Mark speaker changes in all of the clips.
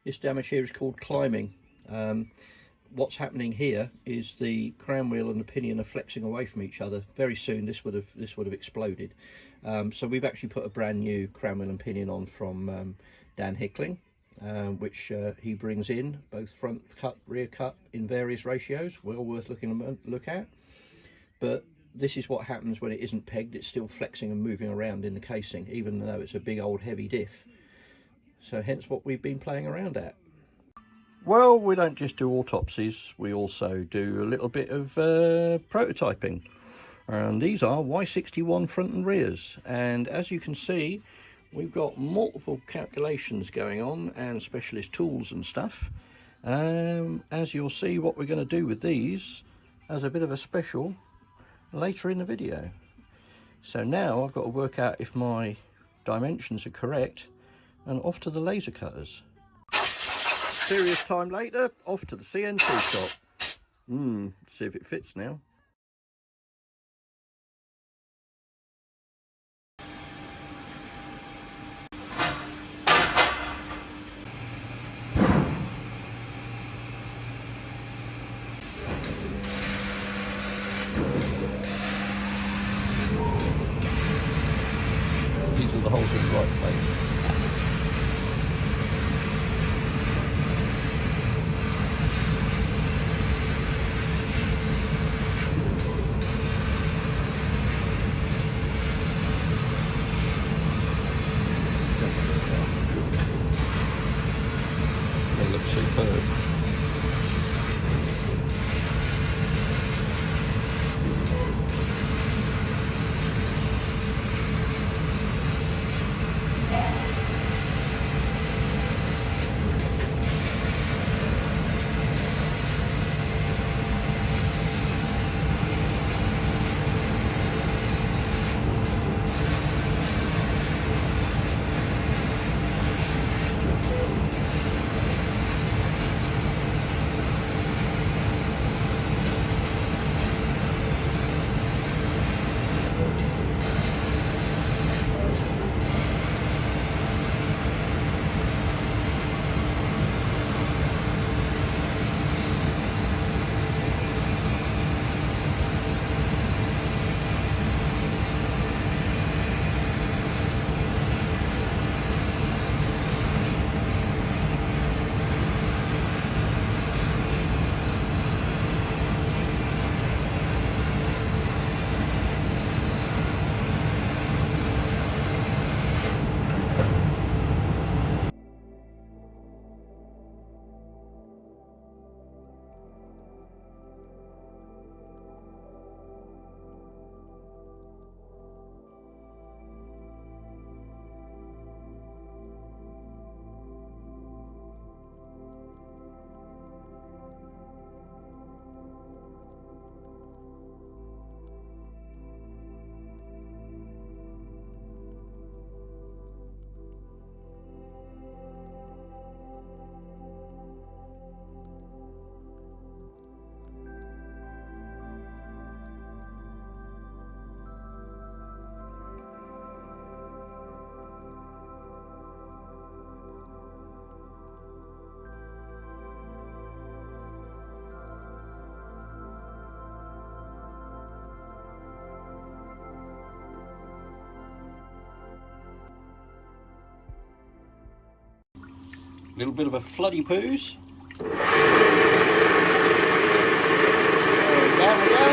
Speaker 1: This damage here is called climbing. What's happening here is the crown wheel and the pinion are flexing away from each other. Very soon this would have exploded. So we've actually put a brand new crown wheel and pinion on from Dan Hickling, which he brings in, both front cut, rear cut, in various ratios. Well worth look at. But this is what happens when it isn't pegged. It's still flexing and moving around in the casing, even though it's a big old heavy diff. So hence what we've been playing around at. Well, we don't just do autopsies, we also do a little bit of prototyping. And these are Y61 front and rears. And as you can see, we've got multiple calculations going on and specialist tools and stuff. As you'll see, what we're going to do with these as a bit of a special later in the video. So now I've got to work out if my dimensions are correct and off to the laser cutters. Serious time later, off to the CNC shop. See if it fits now. These are the holes in the right place. They look superb. Little bit of a floody poos. Down we go.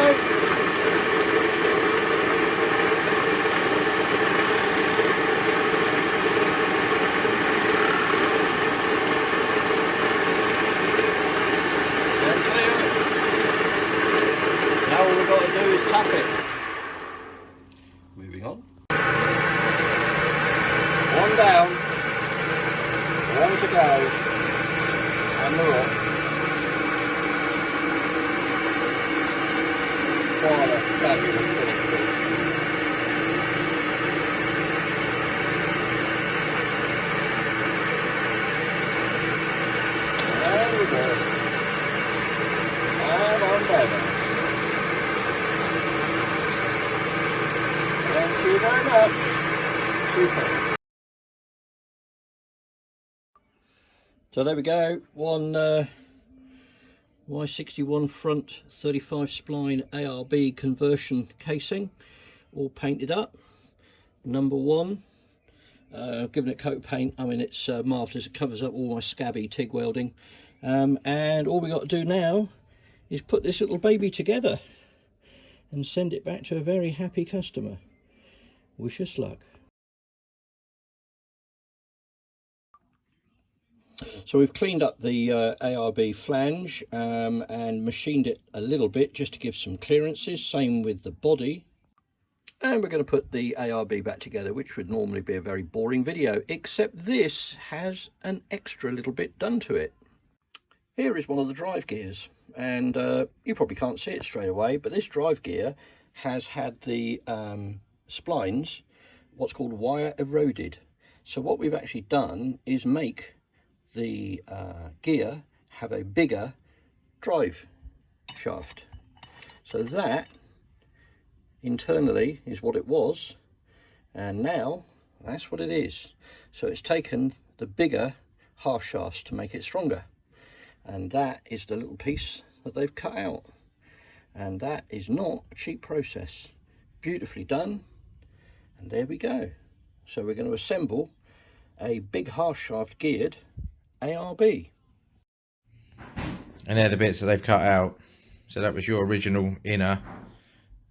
Speaker 1: And clear it. Now all we've got to do is tap it. Moving on. One down. One to go on the rock. What a fabulous thing. There we go. And on level. Thank you very much. Super. So there we go, one Y61 front 35 spline ARB conversion casing, all painted up. Number one, given it coat paint. I mean, it's marvellous. It covers up all my scabby TIG welding, and all we got to do now is put this little baby together and send it back to a very happy customer. Wish us luck. So we've cleaned up the ARB flange and machined it a little bit just to give some clearances. Same with the body. And we're going to put the ARB back together, which would normally be a very boring video, except this has an extra little bit done to it. Here is one of the drive gears, and you probably can't see it straight away, but this drive gear has had the splines, what's called wire eroded. So what we've actually done is make the gear have a bigger drive shaft. So that internally is what it was, and now that's what it is. So it's taken the bigger half shafts to make it stronger, and that is the little piece that they've cut out, and that is not a cheap process. Beautifully done, and there we go. So we're going to assemble a big half shaft geared ARB.
Speaker 2: And they're the bits that they've cut out. So that was your original inner,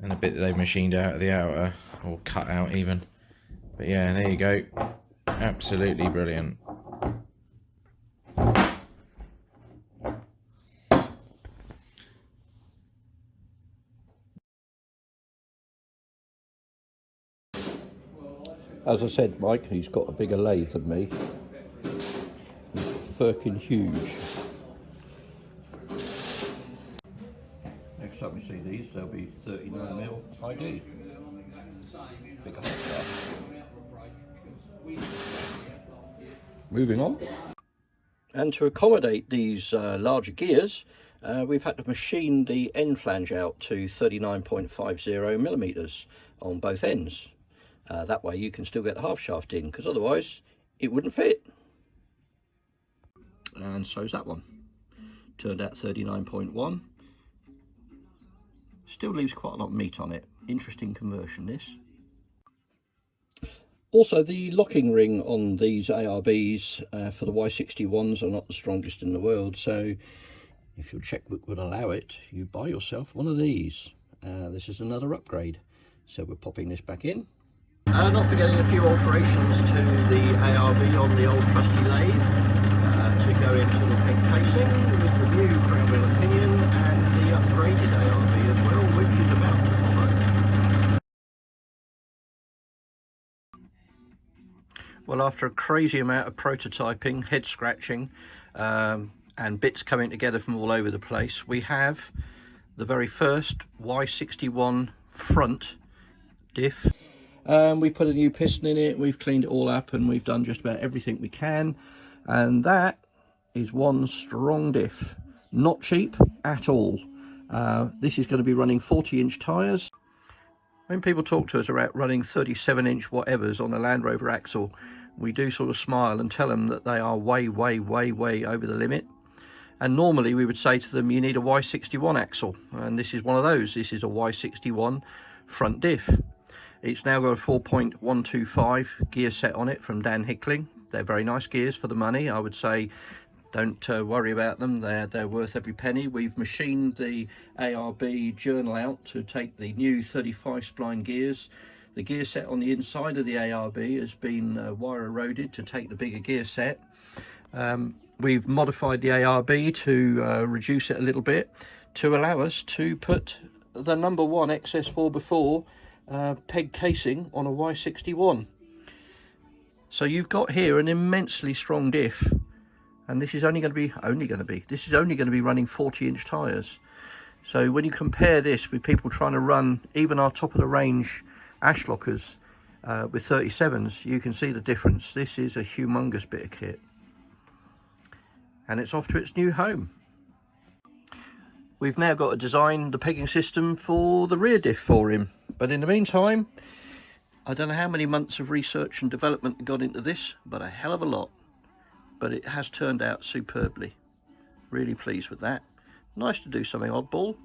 Speaker 2: and the bit that they've machined out of the outer, or cut out even. But yeah, there you go. Absolutely brilliant.
Speaker 1: As I said, Mike, he's got a bigger lathe than me. Firkin huge. Next time we see these, they'll be 39mm ID. Bigger hot stuff. Moving on. And to accommodate these larger gears, we've had to machine the end flange out to 39.50mm on both ends. That way you can still get the half shaft in, because otherwise it wouldn't fit. And so's that one. Turned out 39.1. Still leaves quite a lot of meat on it. Interesting conversion, this. Also, the locking ring on these ARBs for the Y61s are not the strongest in the world, so if your checkbook would allow it, you buy yourself one of these. This is another upgrade, so we're popping this back in. Not forgetting a few alterations to the ARB on the old trusty lathe to go into the pegged casing with the new crown wheel and pinion and the upgraded ARB as well, which is about to follow. Well, after a crazy amount of prototyping, head scratching, and bits coming together from all over the place, we have the very first Y61 front diff. We put a new piston in it, we've cleaned it all up, and we've done just about everything we can, and that is one strong diff. Not cheap at all. This is going to be running 40-inch tyres. When people talk to us about running 37-inch whatevers on a Land Rover axle, we do sort of smile and tell them that they are way over the limit. And normally we would say to them, you need a Y61 axle, and this is one of those. This is a Y61 front diff. It's now got a 4.125 gear set on it from Dan Hickling. They're very nice gears for the money. I would say don't worry about them. They're worth every penny. We've machined the ARB journal out to take the new 35 spline gears. The gear set on the inside of the ARB has been wire eroded to take the bigger gear set. We've modified the ARB to reduce it a little bit to allow us to put the number one XS4x4 pegged casing on a Y61. So you've got here an immensely strong diff, and this is only going to be running 40-inch tyres. So when you compare this with people trying to run even our top of the range ash lockers with 37s, you can see the difference. This is a humongous bit of kit, and it's off to its new home. We've now got to design the pegging system for the rear diff for him, but in the meantime, I don't know how many months of research and development got into this, but a hell of a lot. but it has turned out superbly. Really pleased with that. Nice to do something oddball.